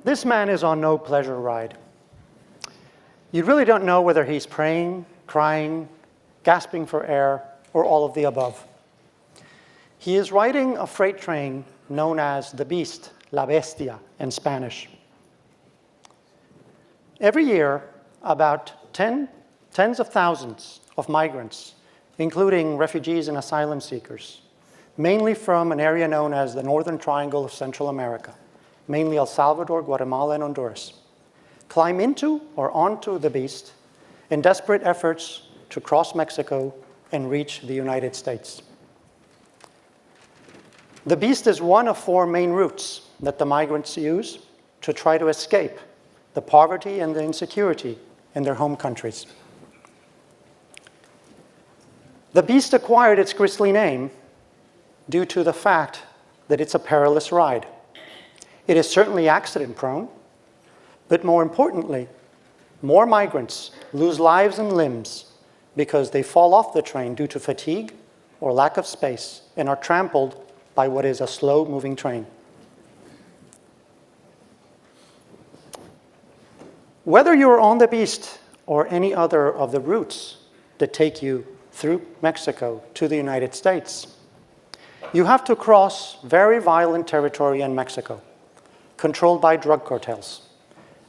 This man is on no pleasure ride. You really don't know whether he's praying, crying, gasping for air, or all of the above. He is riding a freight train known as the Beast, La Bestia in Spanish. Every year, about tens of thousands of migrants, including refugees and asylum seekers, mainly from an area known as the Northern Triangle of Central America, mainly El Salvador, Guatemala, and Honduras, climb into or onto the Beast in desperate efforts to cross Mexico and reach the United States. The Beast is one of 4 main routes that the migrants use to try to escape the poverty and the insecurity in their home countries. The Beast acquired its grisly name due to the fact that it's a perilous ride. It is certainly accident-prone, but more importantly, more migrants lose lives and limbs because they fall off the train due to fatigue or lack of space and are trampled by what is a slow-moving train. Whether you're on the Beast or any other of the routes that take you through Mexico to the United States, you have to cross very violent territory in Mexico, controlled by drug cartels.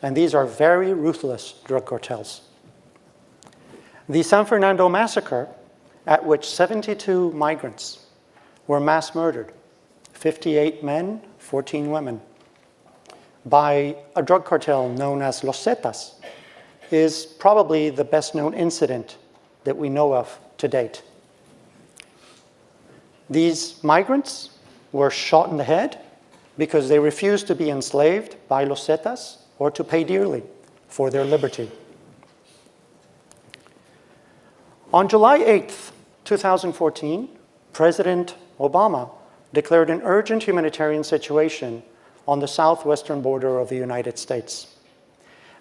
And these are very ruthless drug cartels. The San Fernando massacre, at which 72 migrants were mass murdered, 58 men, 14 women, by a drug cartel known as Los Zetas, is probably the best known incident that we know of to date. These migrants were shot in the head because they refused to be enslaved by Los Zetas or to pay dearly for their liberty. On July 8th, 2014, President Obama declared an urgent humanitarian situation on the southwestern border of the United States,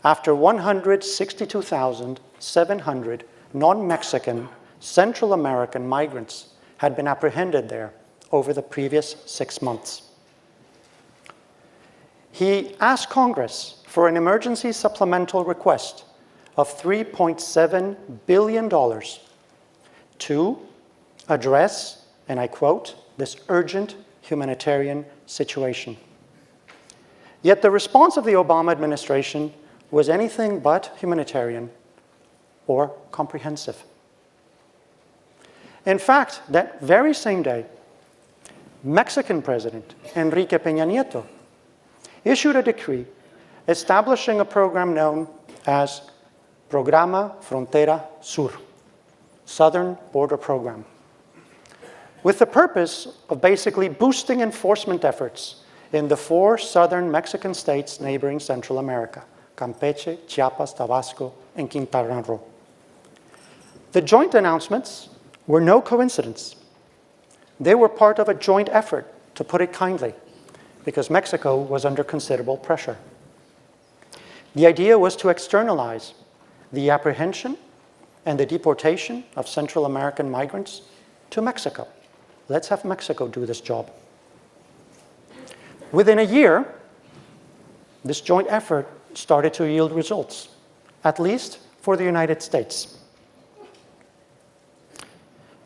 after 162,700 non-Mexican Central American migrants had been apprehended there over the previous 6 months. He asked Congress for an emergency supplemental request of $3.7 billion to address, and I quote, this urgent humanitarian situation. Yet the response of the Obama administration was anything but humanitarian or comprehensive. In fact, that very same day, Mexican President Enrique Peña Nieto issued a decree establishing a program known as Programa Frontera Sur, Southern Border Program, with the purpose of basically boosting enforcement efforts in the 4 southern Mexican states neighboring Central America, Campeche, Chiapas, Tabasco, and Quintana Roo. The joint announcements were no coincidence. They were part of a joint effort, to put it kindly, because Mexico was under considerable pressure. The idea was to externalize the apprehension and the deportation of Central American migrants to Mexico. Let's have Mexico do this job. Within a year, this joint effort started to yield results, at least for the United States.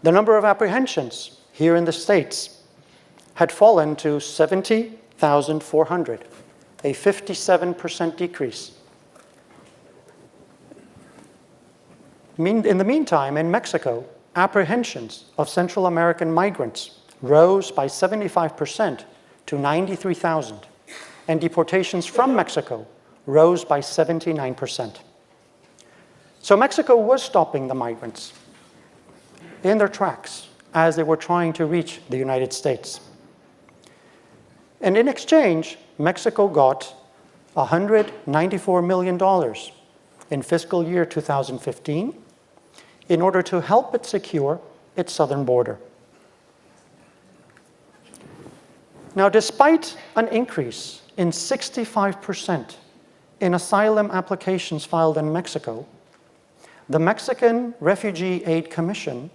The number of apprehensions here in the States had fallen to 70,400, a 57% decrease. In the meantime, in Mexico, apprehensions of Central American migrants rose by 75% to 93,000, and deportations from Mexico rose by 79%. So Mexico was stopping the migrants in their tracks as they were trying to reach the United States. And in exchange, Mexico got $194 million in fiscal year 2015 in order to help it secure its southern border. Now, despite an increase in 65% in asylum applications filed in Mexico, the Mexican Refugee Aid Commission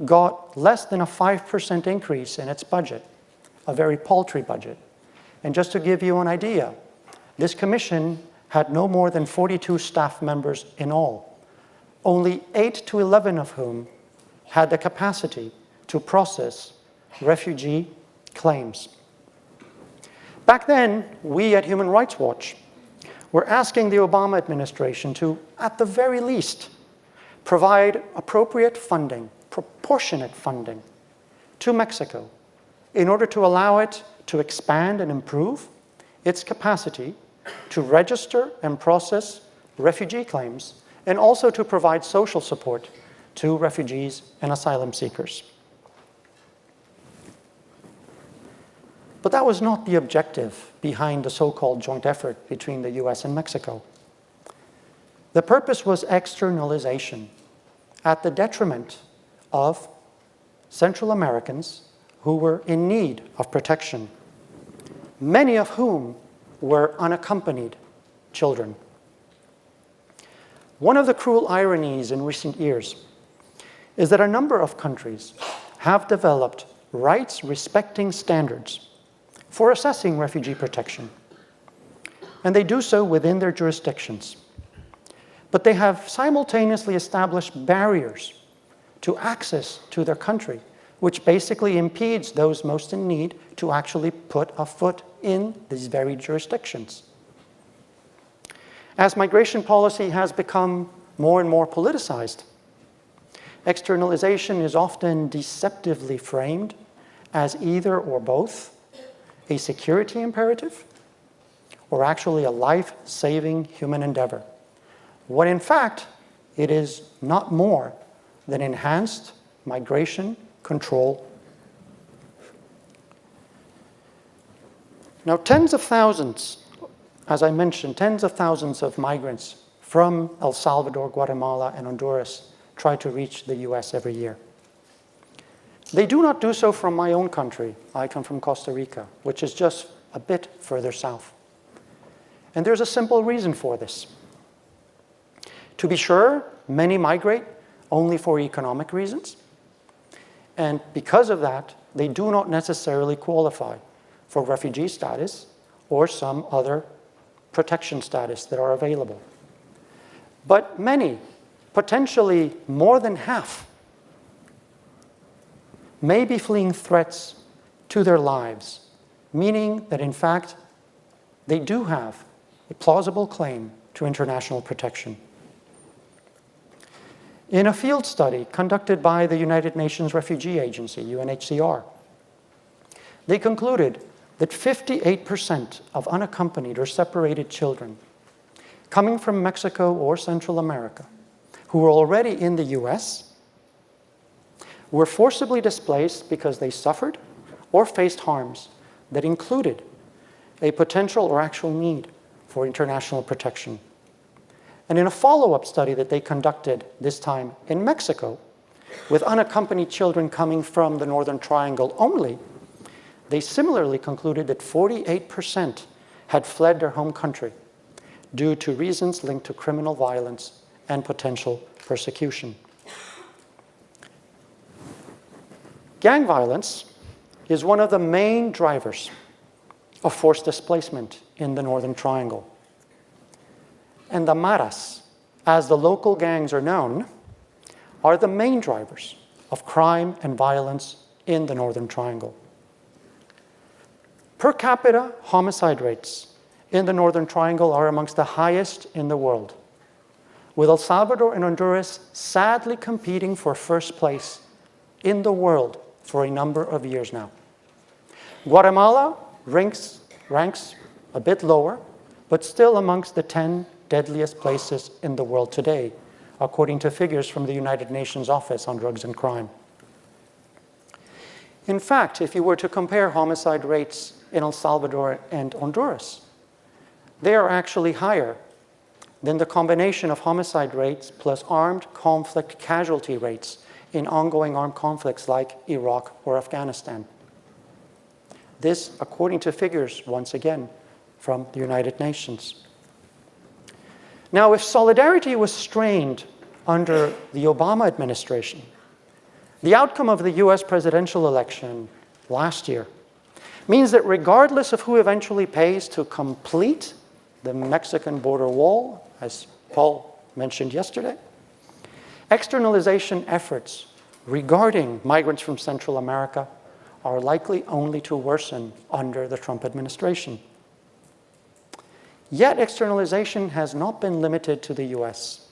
got less than a 5% increase in its budget, a very paltry budget. And just to give you an idea, this commission had no more than 42 staff members in all, only 8 to 11 of whom had the capacity to process refugee claims. Back then, we at Human Rights Watch were asking the Obama administration to, at the very least, provide appropriate funding, proportionate funding, to Mexico in order to allow it to expand and improve its capacity to register and process refugee claims, and also to provide social support to refugees and asylum seekers. But that was not the objective behind the so-called joint effort between the US and Mexico. The purpose was externalization at the detriment of Central Americans who were in need of protection, many of whom were unaccompanied children. One of the cruel ironies in recent years is that a number of countries have developed rights-respecting standards for assessing refugee protection, and they do so within their jurisdictions. But they have simultaneously established barriers to access to their country, which basically impedes those most in need to actually put a foot in these very jurisdictions. As migration policy has become more and more politicized, externalization is often deceptively framed as either or both a security imperative or actually a life-saving human endeavor, when in fact it is not more than enhanced migration control. Now, tens of thousands, as I mentioned, tens of thousands of migrants from El Salvador, Guatemala, and Honduras try to reach the US every year. They do not do so from my own country. I come from Costa Rica, which is just a bit further south. And there's a simple reason for this. To be sure, many migrate only for economic reasons. And because of that, they do not necessarily qualify for refugee status or some other protection status that are available. But many, potentially more than half, may be fleeing threats to their lives, meaning that in fact they do have a plausible claim to international protection. In a field study conducted by the United Nations Refugee Agency, UNHCR, they concluded that 58% of unaccompanied or separated children coming from Mexico or Central America who were already in the US were forcibly displaced because they suffered or faced harms that included a potential or actual need for international protection. And in a follow-up study that they conducted, this time in Mexico, with unaccompanied children coming from the Northern Triangle only, they similarly concluded that 48% had fled their home country due to reasons linked to criminal violence and potential persecution. Gang violence is one of the main drivers of forced displacement in the Northern Triangle. And the maras, as the local gangs are known, are the main drivers of crime and violence in the Northern Triangle. Per capita homicide rates in the Northern Triangle are amongst the highest in the world, with El Salvador and Honduras sadly competing for first place in the world for a number of years now. Guatemala ranks a bit lower, but still amongst the 10 deadliest places in the world today, according to figures from the United Nations Office on Drugs and Crime. In fact, if you were to compare homicide rates in El Salvador and Honduras, they are actually higher than the combination of homicide rates plus armed conflict casualty rates in ongoing armed conflicts like Iraq or Afghanistan. This, according to figures, once again, from the United Nations. Now, if solidarity was strained under the Obama administration, the outcome of the US presidential election last year means that regardless of who eventually pays to complete the Mexican border wall, as Paul mentioned yesterday, externalization efforts regarding migrants from Central America are likely only to worsen under the Trump administration. Yet externalization has not been limited to the US.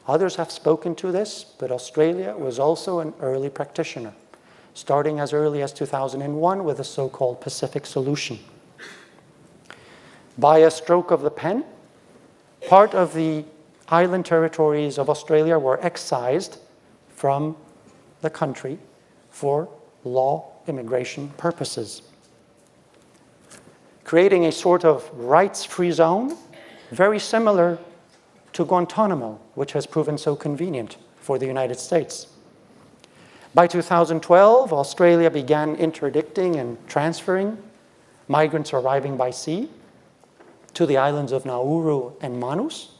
Others have spoken to this, but Australia was also an early practitioner, starting as early as 2001 with the so-called Pacific Solution. By a stroke of the pen, part of the island territories of Australia were excised from the country for law immigration purposes, creating a sort of rights-free zone very similar to Guantanamo, which has proven so convenient for the United States. By 2012, Australia began interdicting and transferring migrants arriving by sea to the islands of Nauru and Manus,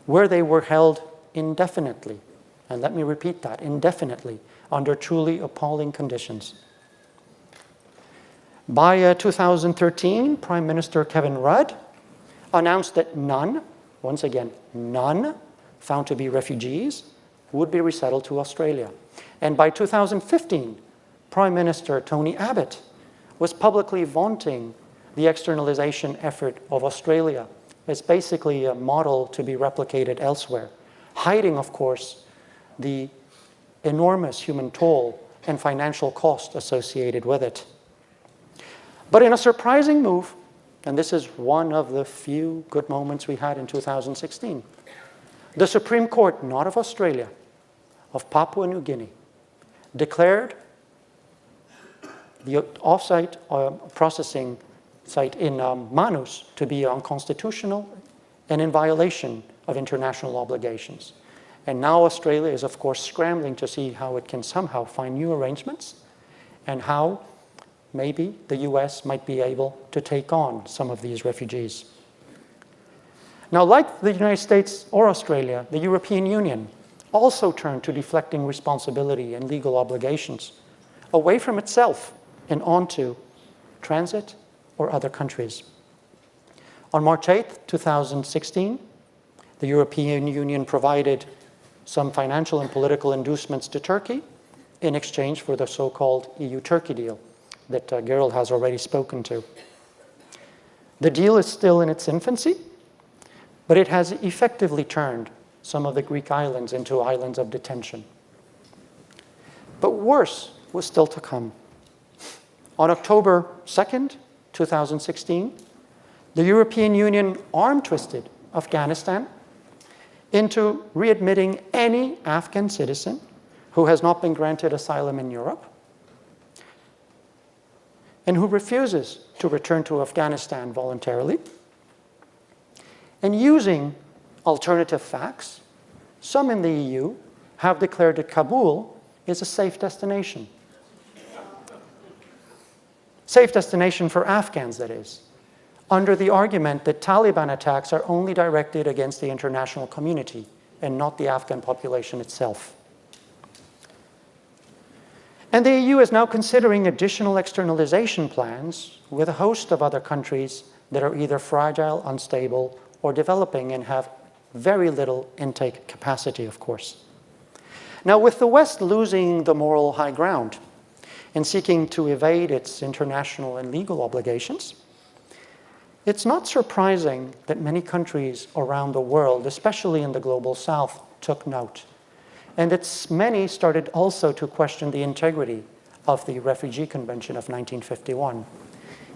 where they were held indefinitely. And let me repeat that, indefinitely, under truly appalling conditions. By 2013, Prime Minister Kevin Rudd announced that none, once again, none found to be refugees would be resettled to Australia. And by 2015, Prime Minister Tony Abbott was publicly vaunting the externalization effort of Australia as basically a model to be replicated elsewhere, hiding, of course, the enormous human toll and financial cost associated with it. But in a surprising move, and this is one of the few good moments we had in 2016, the Supreme Court, not of Australia, of Papua New Guinea, declared the off-site processing site in Manus to be unconstitutional and in violation of international obligations. And now Australia is, of course, scrambling to see how it can somehow find new arrangements and how maybe the US might be able to take on some of these refugees. Now, like the United States or Australia, the European Union also turned to deflecting responsibility and legal obligations away from itself and onto transit or other countries. On March 8th, 2016, the European Union provided some financial and political inducements to Turkey in exchange for the so-called EU-Turkey deal that Gerald has already spoken to. The deal is still in its infancy, but it has effectively turned some of the Greek islands into islands of detention. But worse was still to come. On October 2nd, 2016, the European Union arm-twisted Afghanistan into readmitting any Afghan citizen who has not been granted asylum in Europe and who refuses to return to Afghanistan voluntarily. And using alternative facts, some in the EU have declared that Kabul is a safe destination. Safe destination for Afghans, that is, under the argument that Taliban attacks are only directed against the international community and not the Afghan population itself. And the EU is now considering additional externalization plans with a host of other countries that are either fragile, unstable, or developing and have very little intake capacity, of course. Now, with the West losing the moral high ground and seeking to evade its international and legal obligations, it's not surprising that many countries around the world, especially in the global south, took note. And many started also to question the integrity of the Refugee Convention of 1951.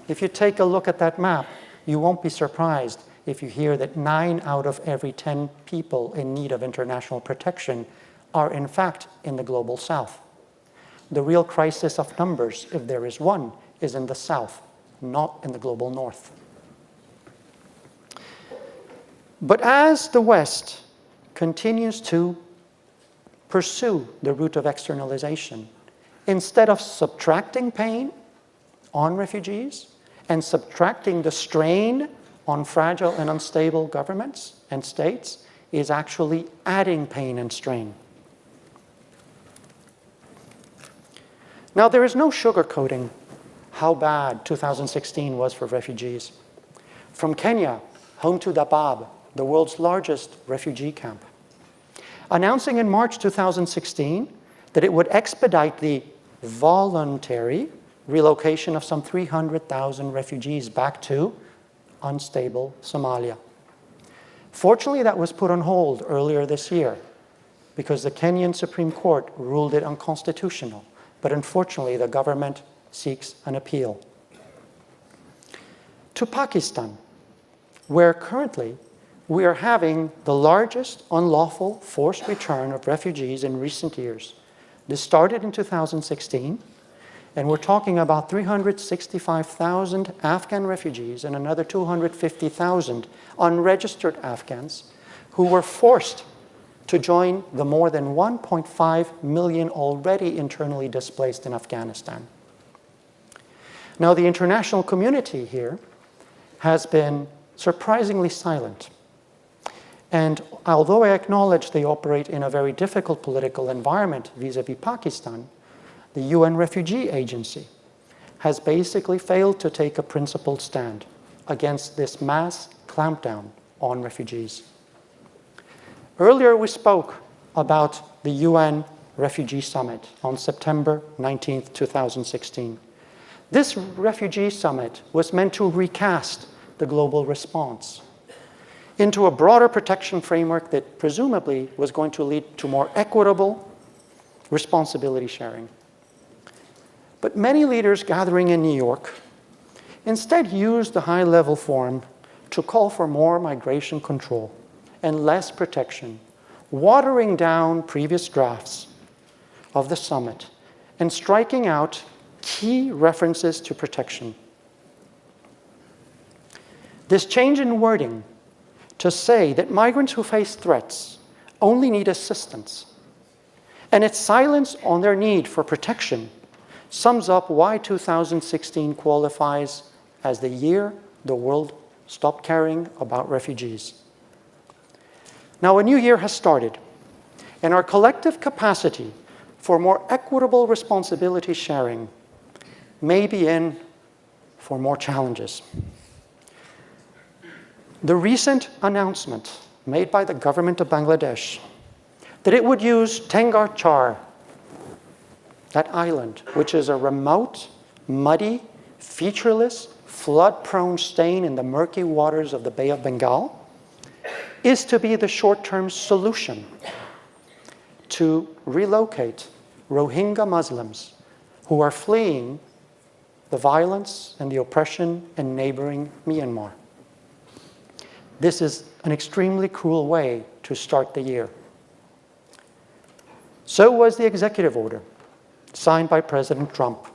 If you take a look at that map, you won't be surprised if you hear that 9 out of every 10 people in need of international protection are in fact in the global south. The real crisis of numbers, if there is one, is in the south, not in the global north. But as the West continues to pursue the route of externalization, instead of subtracting pain on refugees and subtracting the strain on fragile and unstable governments and states, is actually adding pain and strain. Now, there is no sugarcoating how bad 2016 was for refugees. From Kenya, home to Dadaab, the world's largest refugee camp, announcing in March 2016 that it would expedite the voluntary relocation of some 300,000 refugees back to unstable Somalia. Fortunately, that was put on hold earlier this year because the Kenyan Supreme Court ruled it unconstitutional. But unfortunately, the government seeks an appeal. To Pakistan, where currently we are having the largest unlawful forced return of refugees in recent years. This started in 2016, and we're talking about 365,000 Afghan refugees and another 250,000 unregistered Afghans who were forced to join the more than 1.5 million already internally displaced in Afghanistan. Now, the international community here has been surprisingly silent. And although I acknowledge they operate in a very difficult political environment vis-à-vis Pakistan, the UN Refugee Agency has basically failed to take a principled stand against this mass clampdown on refugees. Earlier we spoke about the UN Refugee Summit on September 19, 2016. This refugee summit was meant to recast the global response into a broader protection framework that presumably was going to lead to more equitable responsibility sharing. But many leaders gathering in New York instead used the high-level forum to call for more migration control and less protection, watering down previous drafts of the summit and striking out key references to protection. This change in wording to say that migrants who face threats only need assistance, and its silence on their need for protection sums up why 2016 qualifies as the year the world stopped caring about refugees. Now, a new year has started, and our collective capacity for more equitable responsibility sharing may be in for more challenges. The recent announcement made by the government of Bangladesh that it would use Thengar Char, that island, which is a remote, muddy, featureless, flood-prone stain in the murky waters of the Bay of Bengal, is to be the short-term solution to relocate Rohingya Muslims who are fleeing the violence and the oppression in neighboring Myanmar. This is an extremely cruel way to start the year. So was the executive order signed by President Trump,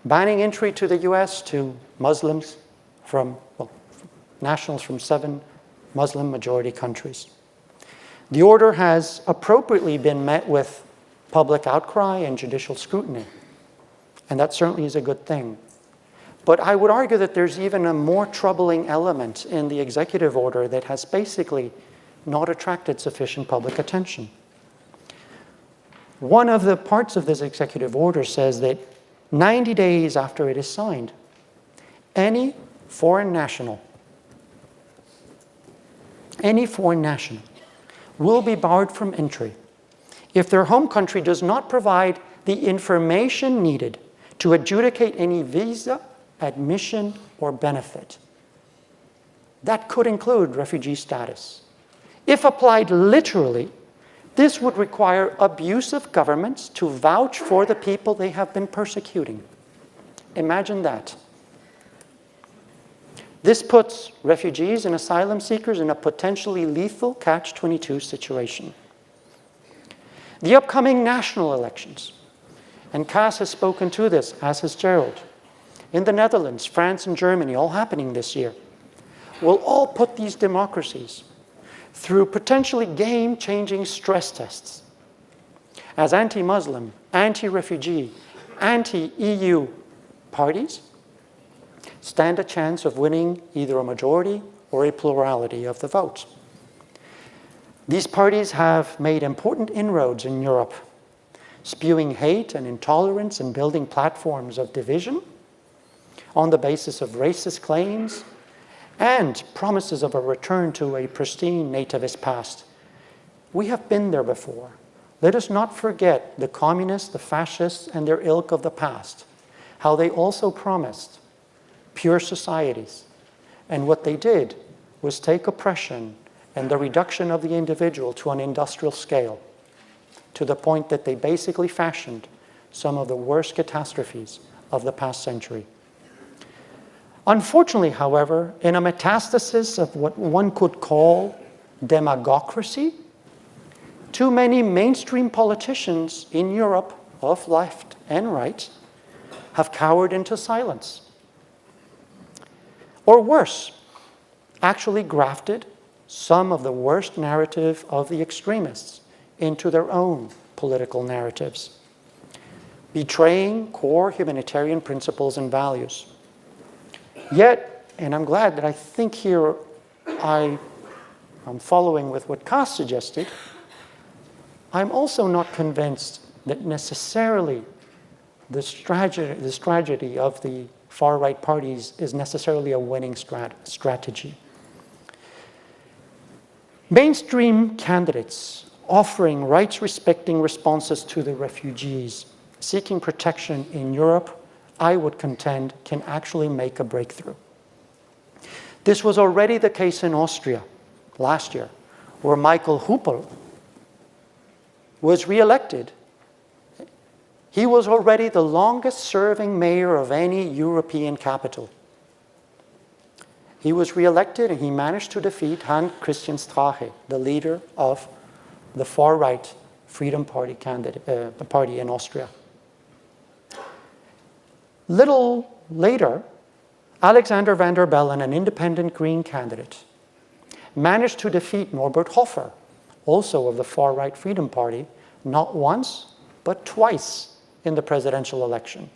banning entry to the US to Muslims from, nationals from 7 Muslim-majority countries. The order has appropriately been met with public outcry and judicial scrutiny, and that certainly is a good thing. But I would argue that there's even a more troubling element in the executive order that has basically not attracted sufficient public attention. One of the parts of this executive order says that 90 days after it is signed, any foreign national will be barred from entry if their home country does not provide the information needed to adjudicate any visa, admission, or benefit. That could include refugee status. If applied literally, this would require abusive governments to vouch for the people they have been persecuting. Imagine that. This puts refugees and asylum seekers in a potentially lethal catch-22 situation. The upcoming national elections, and Cass has spoken to this, as has Gerald, in the Netherlands, France, and Germany, all happening this year, will all put these democracies through potentially game-changing stress tests. As anti-Muslim, anti-refugee, anti-EU parties stand a chance of winning either a majority or a plurality of the vote. These parties have made important inroads in Europe, spewing hate and intolerance and building platforms of division on the basis of racist claims and promises of a return to a pristine nativist past. We have been there before. Let us not forget the communists, the fascists, and their ilk of the past, how they also promised pure societies. And what they did was take oppression and the reduction of the individual to an industrial scale, to the point that they basically fashioned some of the worst catastrophes of the past century. Unfortunately, however, in a metastasis of what one could call demagocracy, too many mainstream politicians in Europe, of left and right, have cowered into silence. Or worse, actually grafted some of the worst narrative of the extremists into their own political narratives, betraying core humanitarian principles and values. Yet, and I'm glad that I think here I'm following with what Cass suggested, I'm also not convinced that necessarily this tragedy of the far-right parties is necessarily a winning strategy. Mainstream candidates offering rights-respecting responses to the refugees seeking protection in Europe, I would contend, can actually make a breakthrough. This was already the case in Austria last year, where Michael Huppel was re-elected. He was already the longest-serving mayor of any European capital. He was re-elected and he managed to defeat Hans-Christian Strache, the leader of the far-right Freedom Party party in Austria. Little later, Alexander van der Bellen, an independent Green candidate, managed to defeat Norbert Hofer, also of the far-right Freedom Party, not once, but twice in the presidential election.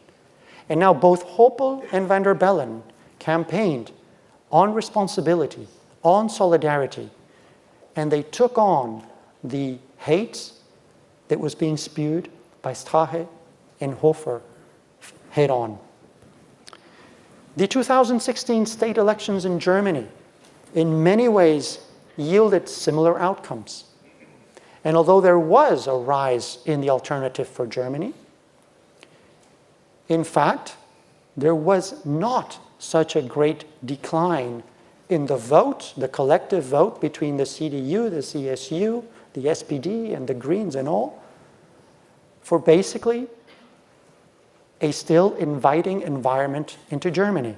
And now both Hoppel and van der Bellen campaigned on responsibility, on solidarity, and they took on the hate that was being spewed by Strache and Hofer head on. The 2016 state elections in Germany in many ways yielded similar outcomes. And although there was a rise in the alternative for Germany, in fact, there was not such a great decline in the vote, the collective vote between the CDU, the CSU, the SPD, and the Greens and all, for basically a still inviting environment into Germany.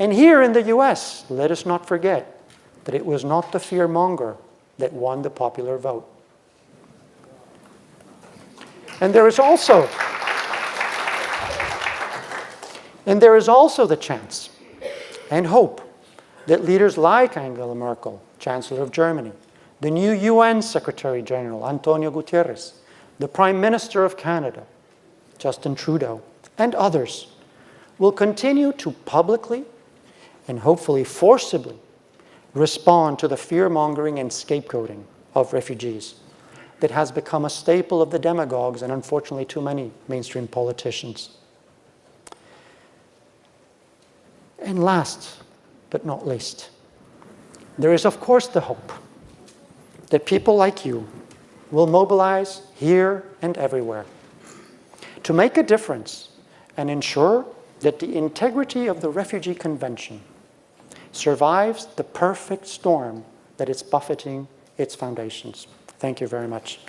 And here in the US, let us not forget that it was not the fearmonger that won the popular vote. And there is also the chance and hope that leaders like Angela Merkel, Chancellor of Germany, the new UN Secretary General, Antonio Guterres, the Prime Minister of Canada, Justin Trudeau, and others will continue to publicly and hopefully forcibly respond to the fear-mongering and scapegoating of refugees that has become a staple of the demagogues and unfortunately too many mainstream politicians. And last but not least, there is of course the hope that people like you will mobilize here and everywhere to make a difference and ensure that the integrity of the Refugee Convention survives the perfect storm that is buffeting its foundations. Thank you very much.